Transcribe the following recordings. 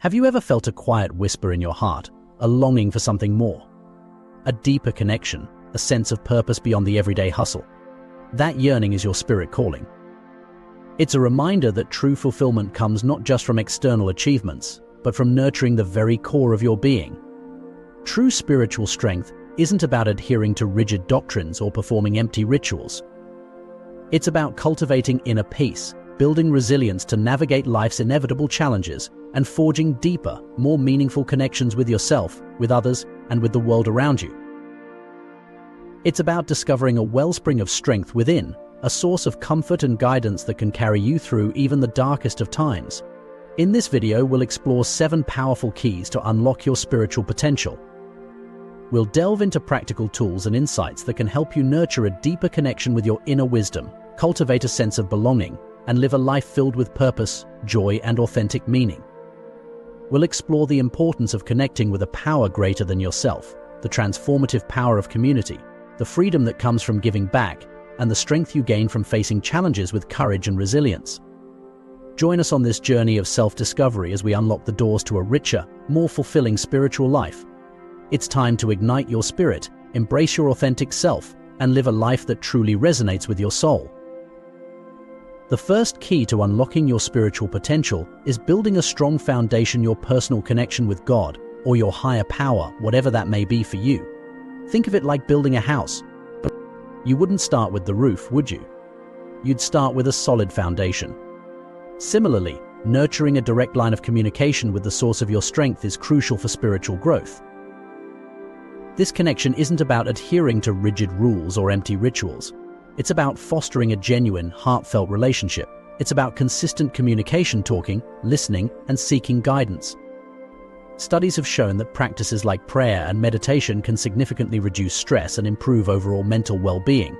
Have you ever felt a quiet whisper in your heart, a longing for something more? A deeper connection, a sense of purpose beyond the everyday hustle? That yearning is your spirit calling. It's a reminder that true fulfillment comes not just from external achievements, but from nurturing the very core of your being. True spiritual strength isn't about adhering to rigid doctrines or performing empty rituals. It's about cultivating inner peace, building resilience to navigate life's inevitable challenges, and forging deeper, more meaningful connections with yourself, with others, and with the world around you. It's about discovering a wellspring of strength within, a source of comfort and guidance that can carry you through even the darkest of times. In this video, we'll explore 7 powerful keys to unlock your spiritual potential. We'll delve into practical tools and insights that can help you nurture a deeper connection with your inner wisdom, cultivate a sense of belonging, and live a life filled with purpose, joy, and authentic meaning. We'll explore the importance of connecting with a power greater than yourself, the transformative power of community, the freedom that comes from giving back, and the strength you gain from facing challenges with courage and resilience. Join us on this journey of self-discovery as we unlock the doors to a richer, more fulfilling spiritual life. It's time to ignite your spirit, embrace your authentic self, and live a life that truly resonates with your soul. The first key to unlocking your spiritual potential is building a strong foundation, your personal connection with God, or your higher power, whatever that may be for you. Think of it like building a house, but you wouldn't start with the roof, would you? You'd start with a solid foundation. Similarly, nurturing a direct line of communication with the source of your strength is crucial for spiritual growth. This connection isn't about adhering to rigid rules or empty rituals. It's about fostering a genuine, heartfelt relationship. It's about consistent communication, talking, listening, and seeking guidance. Studies have shown that practices like prayer and meditation can significantly reduce stress and improve overall mental well-being.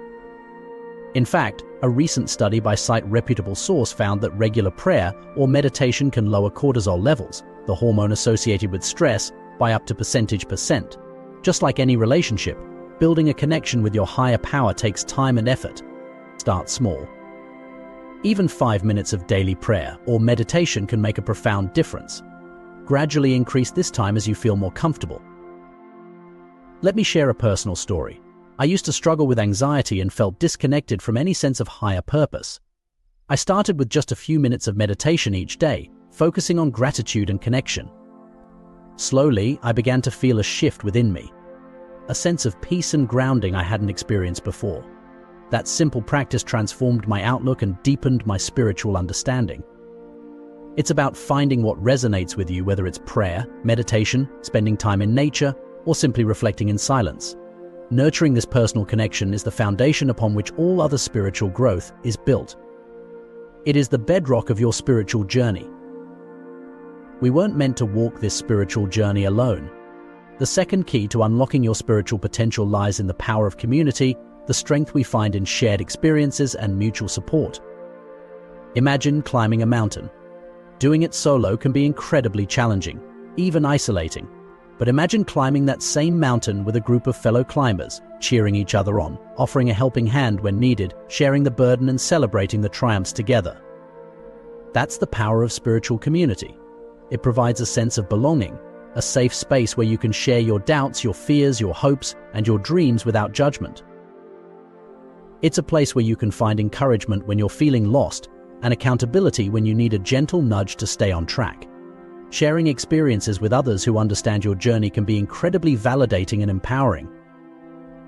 In fact, a recent study by reputable source found that regular prayer or meditation can lower cortisol levels, the hormone associated with stress, by up to %. Just like any relationship, building a connection with your higher power takes time and effort. Start small. Even 5 minutes of daily prayer or meditation can make a profound difference. Gradually increase this time as you feel more comfortable. Let me share a personal story. I used to struggle with anxiety and felt disconnected from any sense of higher purpose. I started with just a few minutes of meditation each day, focusing on gratitude and connection. Slowly, I began to feel a shift within me, a sense of peace and grounding I hadn't experienced before. That simple practice transformed my outlook and deepened my spiritual understanding. It's about finding what resonates with you, whether it's prayer, meditation, spending time in nature, or simply reflecting in silence. Nurturing this personal connection is the foundation upon which all other spiritual growth is built. It is the bedrock of your spiritual journey. We weren't meant to walk this spiritual journey alone. The second key to unlocking your spiritual potential lies in the power of community, the strength we find in shared experiences and mutual support. Imagine climbing a mountain. Doing it solo can be incredibly challenging, even isolating. But imagine climbing that same mountain with a group of fellow climbers, cheering each other on, offering a helping hand when needed, sharing the burden and celebrating the triumphs together. That's the power of spiritual community. It provides a sense of belonging, a safe space where you can share your doubts, your fears, your hopes, and your dreams without judgment. It's a place where you can find encouragement when you're feeling lost and accountability when you need a gentle nudge to stay on track. Sharing experiences with others who understand your journey can be incredibly validating and empowering.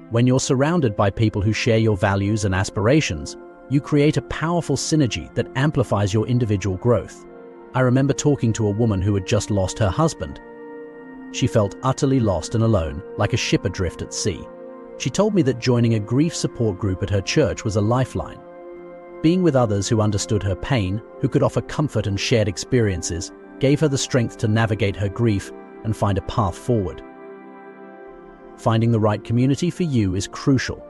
When you're surrounded by people who share your values and aspirations, you create a powerful synergy that amplifies your individual growth. I remember talking to a woman who had just lost her husband. She felt utterly lost and alone, like a ship adrift at sea. She told me that joining a grief support group at her church was a lifeline. Being with others who understood her pain, who could offer comfort and shared experiences, gave her the strength to navigate her grief and find a path forward. Finding the right community for you is crucial.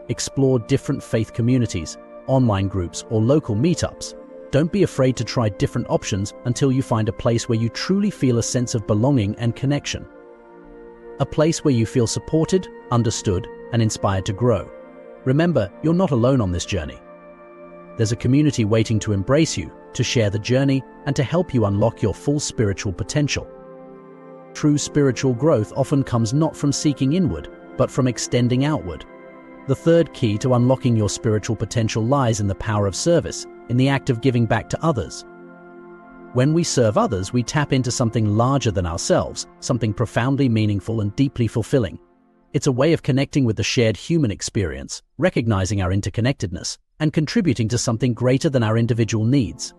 Explore different faith communities, online groups, or local meetups. Don't be afraid to try different options until you find a place where you truly feel a sense of belonging and connection. A place where you feel supported, understood, and inspired to grow. Remember, you're not alone on this journey. There's a community waiting to embrace you, to share the journey, and to help you unlock your full spiritual potential. True spiritual growth often comes not from seeking inward, but from extending outward. The third key to unlocking your spiritual potential lies in the power of service, in the act of giving back to others. When we serve others, we tap into something larger than ourselves, something profoundly meaningful and deeply fulfilling. It's a way of connecting with the shared human experience, recognizing our interconnectedness, and contributing to something greater than our individual needs.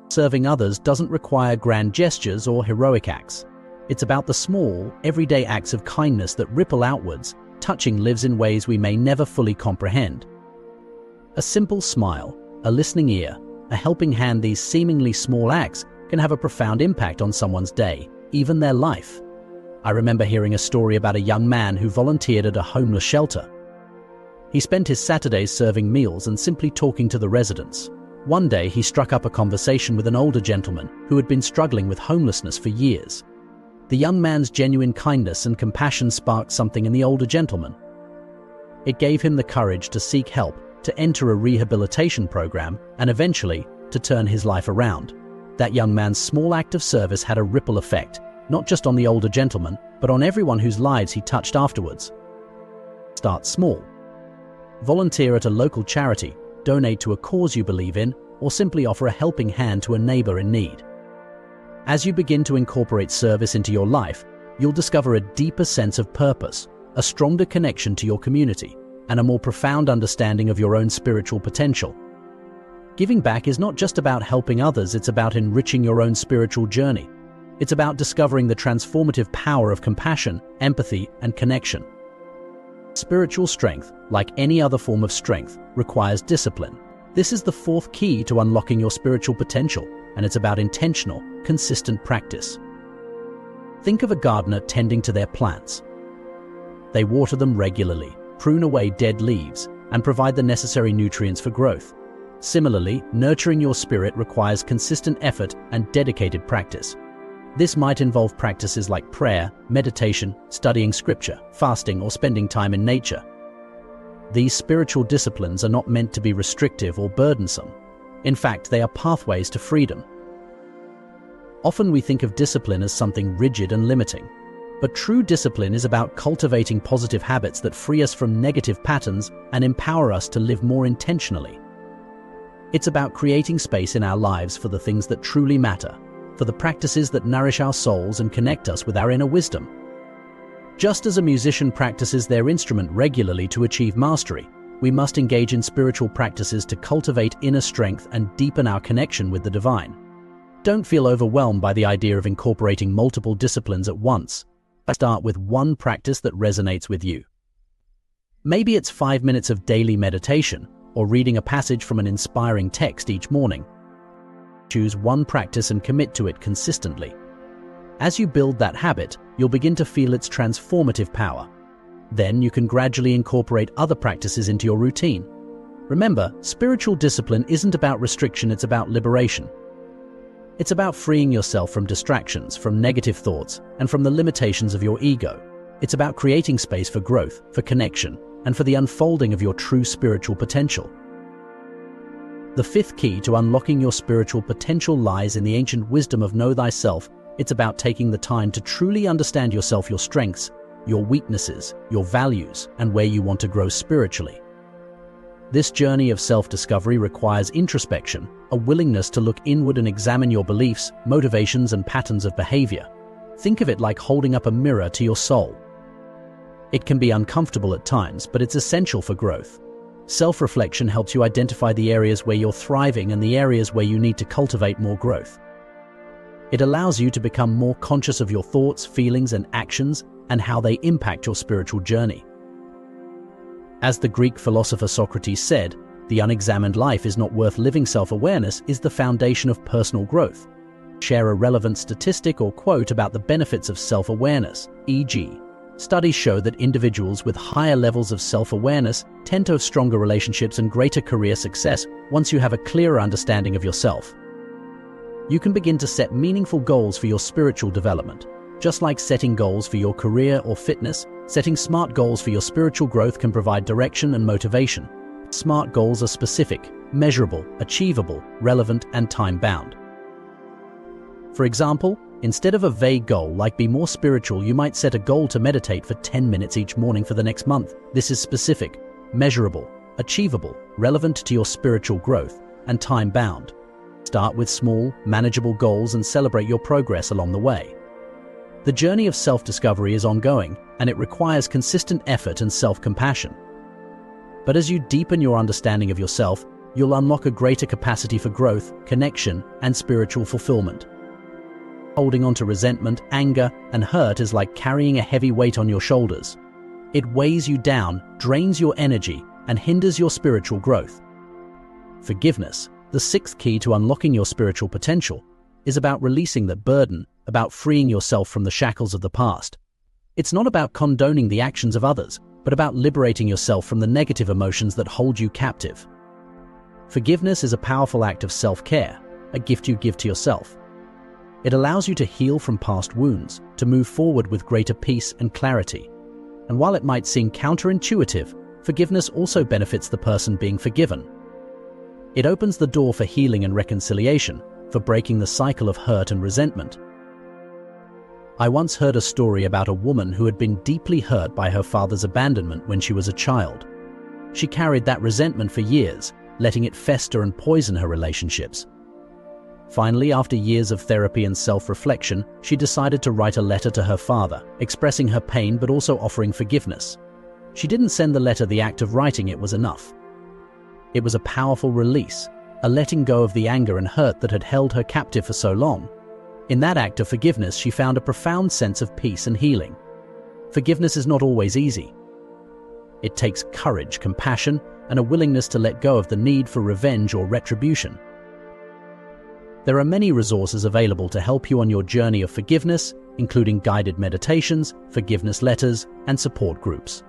Serving others doesn't require grand gestures or heroic acts. It's about the small, everyday acts of kindness that ripple outwards, touching lives in ways we may never fully comprehend. A simple smile, a listening ear, a helping hand, these seemingly small acts can have a profound impact on someone's day, even their life. I remember hearing a story about a young man who volunteered at a homeless shelter. He spent his Saturdays serving meals and simply talking to the residents. One day, he struck up a conversation with an older gentleman who had been struggling with homelessness for years. The young man's genuine kindness and compassion sparked something in the older gentleman. It gave him the courage to seek help, to enter a rehabilitation program, and eventually to turn his life around. That young man's small act of service had a ripple effect, not just on the older gentleman, but on everyone whose lives he touched afterwards. Start small. Volunteer at a local charity, donate to a cause you believe in, or simply offer a helping hand to a neighbor in need. As you begin to incorporate service into your life, you'll discover a deeper sense of purpose, a stronger connection to your community, and a more profound understanding of your own spiritual potential. Giving back is not just about helping others, it's about enriching your own spiritual journey. It's about discovering the transformative power of compassion, empathy, and connection. Spiritual strength, like any other form of strength, requires discipline. This is the fourth key to unlocking your spiritual potential, and it's about intentional, consistent practice. Think of a gardener tending to their plants. They water them regularly, prune away dead leaves, and provide the necessary nutrients for growth. Similarly, nurturing your spirit requires consistent effort and dedicated practice. This might involve practices like prayer, meditation, studying scripture, fasting, or spending time in nature. These spiritual disciplines are not meant to be restrictive or burdensome. In fact, they are pathways to freedom. Often we think of discipline as something rigid and limiting, but true discipline is about cultivating positive habits that free us from negative patterns and empower us to live more intentionally. It's about creating space in our lives for the things that truly matter, for the practices that nourish our souls and connect us with our inner wisdom. Just as a musician practices their instrument regularly to achieve mastery, we must engage in spiritual practices to cultivate inner strength and deepen our connection with the divine. Don't feel overwhelmed by the idea of incorporating multiple disciplines at once. Start with one practice that resonates with you. Maybe it's 5 minutes of daily meditation, or reading a passage from an inspiring text each morning. Choose one practice and commit to it consistently. As you build that habit, you'll begin to feel its transformative power. Then you can gradually incorporate other practices into your routine. Remember, spiritual discipline isn't about restriction, it's about liberation. It's about freeing yourself from distractions, from negative thoughts, and from the limitations of your ego. It's about creating space for growth, for connection, and for the unfolding of your true spiritual potential. The fifth key to unlocking your spiritual potential lies in the ancient wisdom of know thyself. It's about taking the time to truly understand yourself, your strengths, your weaknesses, your values, and where you want to grow spiritually. This journey of self-discovery requires introspection, a willingness to look inward and examine your beliefs, motivations, and patterns of behavior. Think of it like holding up a mirror to your soul. It can be uncomfortable at times, but it's essential for growth. Self-reflection helps you identify the areas where you're thriving and the areas where you need to cultivate more growth. It allows you to become more conscious of your thoughts, feelings, and actions, and how they impact your spiritual journey. As the Greek philosopher Socrates said, the unexamined life is not worth living. Self-awareness is the foundation of personal growth. Share a relevant statistic or quote about the benefits of self-awareness, e.g., studies show that individuals with higher levels of self-awareness tend to have stronger relationships and greater career success once you have a clearer understanding of yourself. You can begin to set meaningful goals for your spiritual development. Just like setting goals for your career or fitness, setting SMART goals for your spiritual growth can provide direction and motivation. SMART goals are specific, measurable, achievable, relevant, and time-bound. For example, instead of a vague goal like be more spiritual, you might set a goal to meditate for 10 minutes each morning for the next month. This is specific, measurable, achievable, relevant to your spiritual growth, and time-bound. Start with small, manageable goals and celebrate your progress along the way. The journey of self-discovery is ongoing, and it requires consistent effort and self-compassion. But as you deepen your understanding of yourself, you'll unlock a greater capacity for growth, connection, and spiritual fulfillment. Holding on to resentment, anger, and hurt is like carrying a heavy weight on your shoulders. It weighs you down, drains your energy, and hinders your spiritual growth. Forgiveness, the sixth key to unlocking your spiritual potential, is about releasing that burden, about freeing yourself from the shackles of the past. It's not about condoning the actions of others, but about liberating yourself from the negative emotions that hold you captive. Forgiveness is a powerful act of self-care, a gift you give to yourself. It allows you to heal from past wounds, to move forward with greater peace and clarity. And while it might seem counterintuitive, forgiveness also benefits the person being forgiven. It opens the door for healing and reconciliation, for breaking the cycle of hurt and resentment. I once heard a story about a woman who had been deeply hurt by her father's abandonment when she was a child. She carried that resentment for years, letting it fester and poison her relationships. Finally, after years of therapy and self-reflection, she decided to write a letter to her father, expressing her pain but also offering forgiveness. She didn't send the letter; the act of writing it was enough. It was a powerful release, a letting go of the anger and hurt that had held her captive for so long. In that act of forgiveness, she found a profound sense of peace and healing. Forgiveness is not always easy. It takes courage, compassion, and a willingness to let go of the need for revenge or retribution. There are many resources available to help you on your journey of forgiveness, including guided meditations, forgiveness letters, and support groups.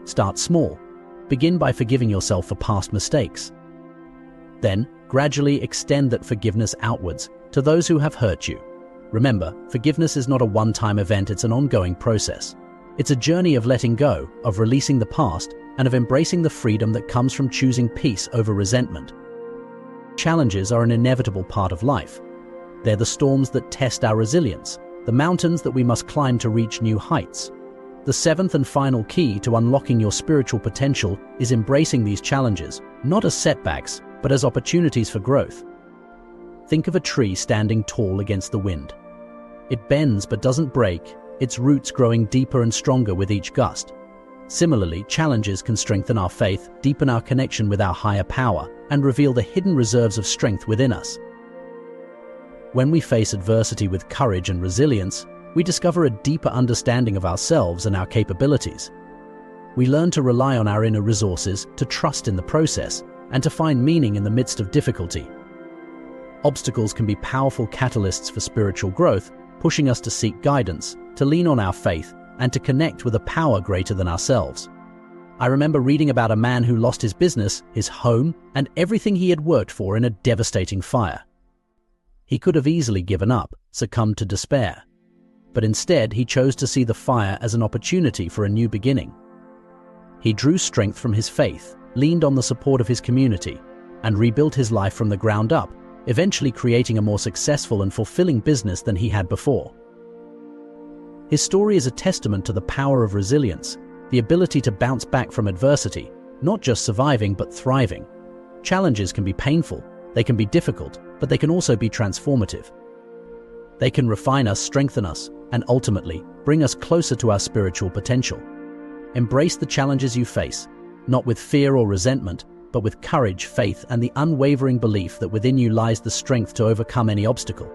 Start small. Begin by forgiving yourself for past mistakes. Then, gradually extend that forgiveness outwards to those who have hurt you. Remember, forgiveness is not a one-time event, it's an ongoing process. It's a journey of letting go, of releasing the past, and of embracing the freedom that comes from choosing peace over resentment. Challenges are an inevitable part of life. They're the storms that test our resilience, the mountains that we must climb to reach new heights. The seventh and final key to unlocking your spiritual potential is embracing these challenges, not as setbacks, but as opportunities for growth. Think of a tree standing tall against the wind. It bends but doesn't break, its roots growing deeper and stronger with each gust. Similarly, challenges can strengthen our faith, deepen our connection with our higher power, and reveal the hidden reserves of strength within us. When we face adversity with courage and resilience, we discover a deeper understanding of ourselves and our capabilities. We learn to rely on our inner resources, to trust in the process, and to find meaning in the midst of difficulty. Obstacles can be powerful catalysts for spiritual growth, pushing us to seek guidance, to lean on our faith, and to connect with a power greater than ourselves. I remember reading about a man who lost his business, his home, and everything he had worked for in a devastating fire. He could have easily given up, succumbed to despair. But instead, he chose to see the fire as an opportunity for a new beginning. He drew strength from his faith, leaned on the support of his community, and rebuilt his life from the ground up, eventually creating a more successful and fulfilling business than he had before. His story is a testament to the power of resilience, the ability to bounce back from adversity, not just surviving but thriving. Challenges can be painful, they can be difficult, but they can also be transformative. They can refine us, strengthen us, and ultimately bring us closer to our spiritual potential. Embrace the challenges you face, not with fear or resentment, but with courage, faith, and the unwavering belief that within you lies the strength to overcome any obstacle.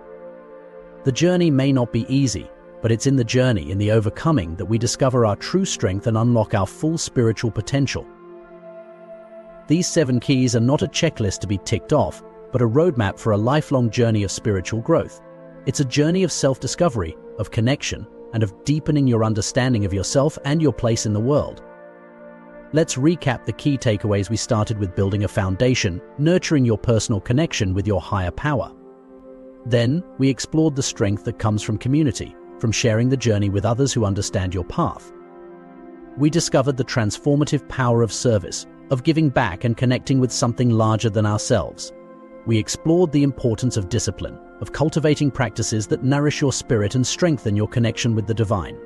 The journey may not be easy, but it's in the journey, in the overcoming, that we discover our true strength and unlock our full spiritual potential. These 7 keys are not a checklist to be ticked off, but a roadmap for a lifelong journey of spiritual growth. It's a journey of self-discovery, of connection, and of deepening your understanding of yourself and your place in the world. Let's recap the key takeaways. We started with building a foundation, nurturing your personal connection with your higher power. Then, we explored the strength that comes from community, from sharing the journey with others who understand your path. We discovered the transformative power of service, of giving back and connecting with something larger than ourselves. We explored the importance of discipline, of cultivating practices that nourish your spirit and strengthen your connection with the divine.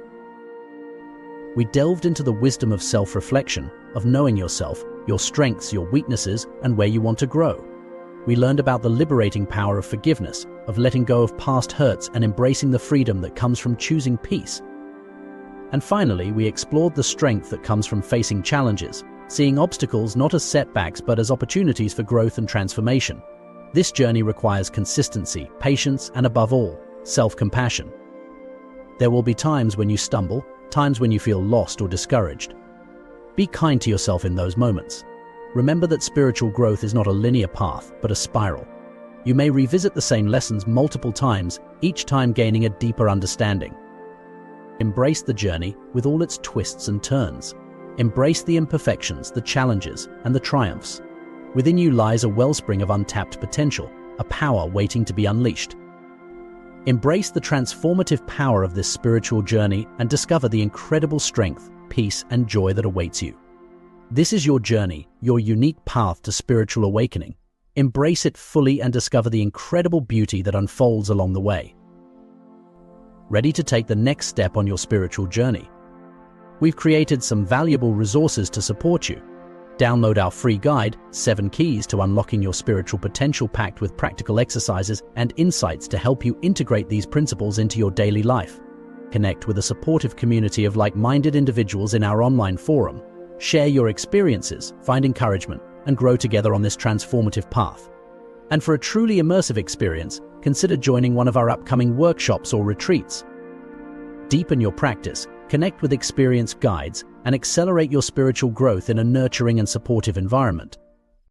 We delved into the wisdom of self-reflection, of knowing yourself, your strengths, your weaknesses, and where you want to grow. We learned about the liberating power of forgiveness, of letting go of past hurts and embracing the freedom that comes from choosing peace. And finally, we explored the strength that comes from facing challenges, seeing obstacles not as setbacks but as opportunities for growth and transformation. This journey requires consistency, patience, and above all, self-compassion. There will be times when you stumble, times when you feel lost or discouraged. Be kind to yourself in those moments. Remember that spiritual growth is not a linear path, but a spiral. You may revisit the same lessons multiple times, each time gaining a deeper understanding. Embrace the journey with all its twists and turns. Embrace the imperfections, the challenges, and the triumphs. Within you lies a wellspring of untapped potential, a power waiting to be unleashed. Embrace the transformative power of this spiritual journey and discover the incredible strength, peace, and joy that awaits you. This is your journey, your unique path to spiritual awakening. Embrace it fully and discover the incredible beauty that unfolds along the way. Ready to take the next step on your spiritual journey? We've created some valuable resources to support you. Download our free guide, 7 Keys to Unlocking Your Spiritual Potential, packed with practical exercises and insights to help you integrate these principles into your daily life. Connect with a supportive community of like-minded individuals in our online forum. Share your experiences, find encouragement, and grow together on this transformative path. And for a truly immersive experience, consider joining one of our upcoming workshops or retreats. Deepen your practice, connect with experienced guides, and accelerate your spiritual growth in a nurturing and supportive environment.